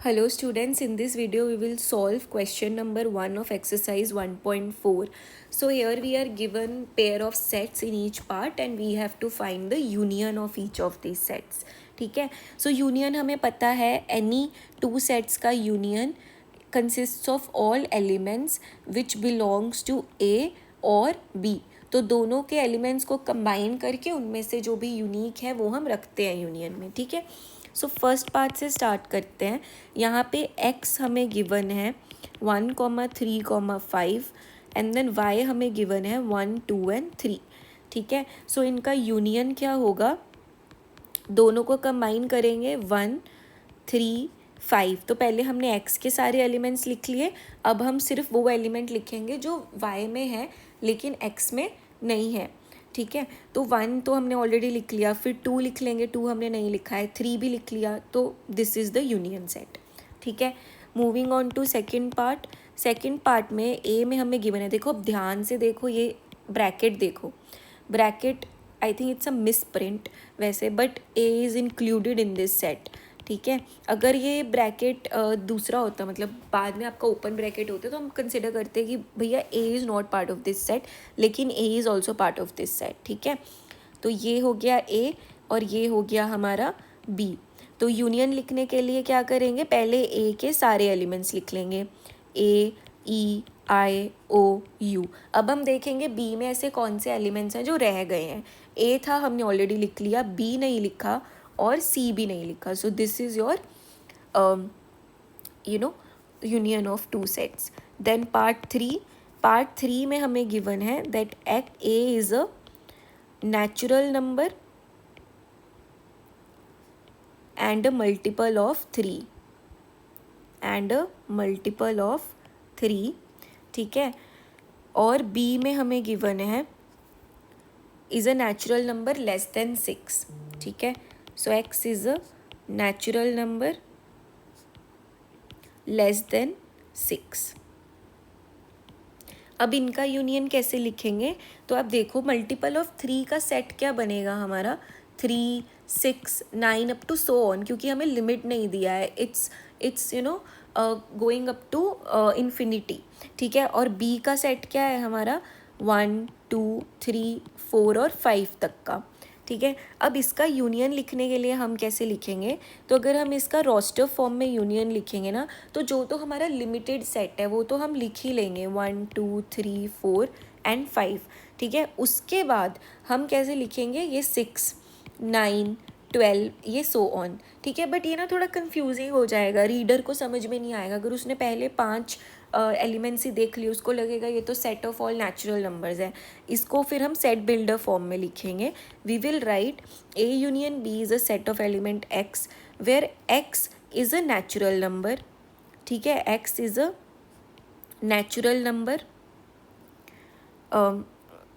Hello students, in this video we will solve question number 1 of exercise 1.4. So here we are given pair of sets in each part and we have to find the union of each of these sets. ठीक है, so union हमें पता है any two sets का union consists of all elements which belongs to A और B. तो दोनों के एलिमेंट्स को कंबाइन करके उनमें से जो भी यूनिक है वो हम रखते हैं यूनियन में. ठीक है, सो फर्स्ट पार्ट से स्टार्ट करते हैं. यहाँ पे x हमें गिवन है 1,3,5 एंड देन y हमें गिवन है 1, 2 एंड 3. ठीक है, सो इनका यूनियन क्या होगा, दोनों को कंबाइन करेंगे 1, 3, 5. तो पहले हमने x के सारे एलिमेंट्स लिख लिए, अब हम सिर्फ वो एलिमेंट लिखेंगे जो y में है लेकिन x में नहीं है. ठीक है, तो 1 तो हमने ऑलरेडी लिख लिया, फिर 2 लिख लेंगे, 2 हमने नहीं लिखा है, 3 भी लिख लिया, तो this is the union set. ठीक है, moving on to second part. Second part में ए में हमें गिवन है, देखो अब ध्यान से देखो, ये ब्रैकेट देखो, bracket I think it's a misprint वैसे, but A is included in this set. ठीक है, अगर ये ब्रैकेट दूसरा होता, मतलब बाद में आपका ओपन ब्रैकेट होता, तो हम कंसिडर करते हैं कि भैया A is not part of this set, लेकिन A is also part of this set. ठीक है, तो ये हो गया ए और ये हो गया हमारा बी. तो यूनियन लिखने के लिए क्या करेंगे, पहले ए के सारे एलिमेंट्स लिख लेंगे, ए, ई, आई, ओ, यू. अब हम देखेंगे बी में ऐसे कौन से एलिमेंट्स हैं जो रह गए हैं. ए था, हमने ऑलरेडी लिख लिया, बी नहीं लिखा और सी भी नहीं लिखा. So this is your union of two sets. Then part three में हमें गिवन है that A is a natural number and a multiple of 3 and a multiple of 3. ठीक है, और B में हमें गिवन है is a natural number less than 6. ठीक है, so X is a natural number less than 6. अब इनका यूनियन कैसे लिखेंगे, तो आप देखो मल्टीपल ऑफ 3 का सेट क्या बनेगा हमारा, 3, 6, 9 अप टू सो ऑन, क्योंकि हमें लिमिट नहीं दिया है, it's going up to infinity. ठीक है, और बी का सेट क्या है हमारा, 1, 2, 3, 4 और 5 तक का. ठीक है, अब इसका यूनियन लिखने के लिए हम कैसे लिखेंगे, तो अगर हम इसका रोस्टर फॉर्म में यूनियन लिखेंगे ना, तो जो तो हमारा लिमिटेड सेट है वो तो हम लिख ही लेंगे, 1, 2, 3, 4 एंड 5. ठीक है, उसके बाद हम कैसे लिखेंगे, ये 6, 9, 12, ये सो ऑन. ठीक है, बट ये ना थोड़ा कंफ्यूजिंग हो जाएगा, रीडर को समझ में नहीं आएगा. अगर उसने पहले 5 एलिमेंट्स ही देख लिए, उसको लगेगा ये तो set of all natural numbers है. इसको फिर हम सेट बिल्डर फॉर्म में लिखेंगे. We will write A union B is a set of element x where x is a natural number. ठीक है, x is a natural number,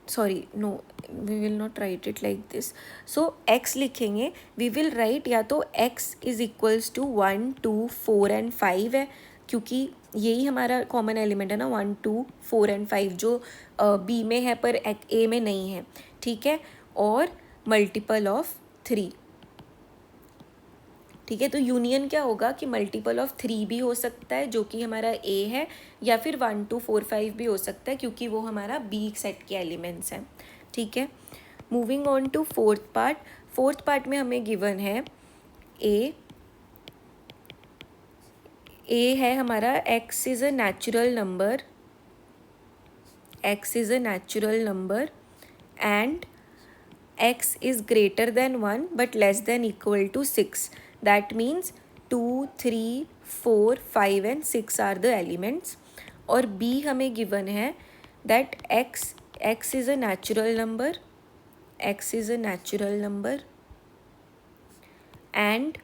sorry no, we will not write it like this. So x लिखेंगे, we will write या तो x is equals to 1, 2, 4 and 5 है, क्योंकि यही हमारा common element है ना, 1, 2, 4 एंड 5, जो बी में है पर ए में नहीं है. ठीक है, और मल्टीपल ऑफ 3. ठीक है, तो यूनियन क्या होगा कि मल्टीपल ऑफ 3 भी हो सकता है जो कि हमारा ए है, या फिर 1, 2, 4, 5 भी हो सकता है क्योंकि वो हमारा बी सेट के एलिमेंट्स हैं. ठीक है, moving on to fourth part. Fourth part में हमें गिवन है ए है हमारा, x is a natural number, x is a natural number and x is greater than 1 but less than equal to 6. That means 2, 3, 4, 5 and 6 are the elements. और b हमें given है that x is a natural number, x is a natural number and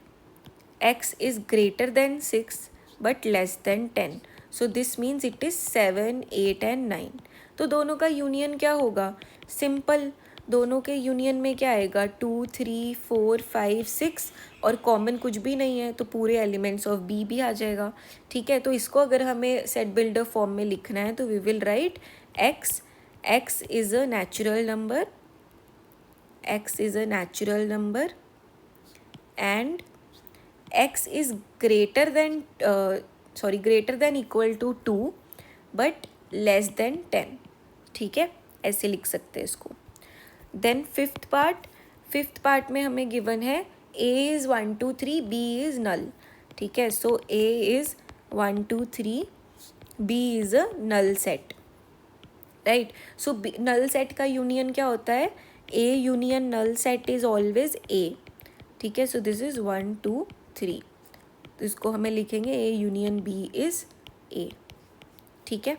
x is greater than 6 but less than 10. So this means it is 7, 8 and 9. तो दोनों का union क्या होगा, simple, दोनों के यूनियन में क्या आएगा, 2, 3, 4, 5, 6 और कॉमन कुछ भी नहीं है तो पूरे एलिमेंट्स ऑफ बी भी आ जाएगा. ठीक है, तो इसको अगर हमें सेट बिल्डर फॉर्म में लिखना है तो we will write x is a natural number, x is a natural number and x is greater than equal to 2 but less than 10, ठीक है, ऐसे लिख सकते हैं इसको। देन फिफ्थ पार्ट में हमें गिवन है a is 1 2 3 b is null, ठीक है। So a is 1 2 3 b is a null set, right. So null set का यूनियन क्या होता है, a union null set is always a, ठीक है। सो दिस इज़ 1 2 3, तो इसको हमें लिखेंगे a union b is a, ठीक है।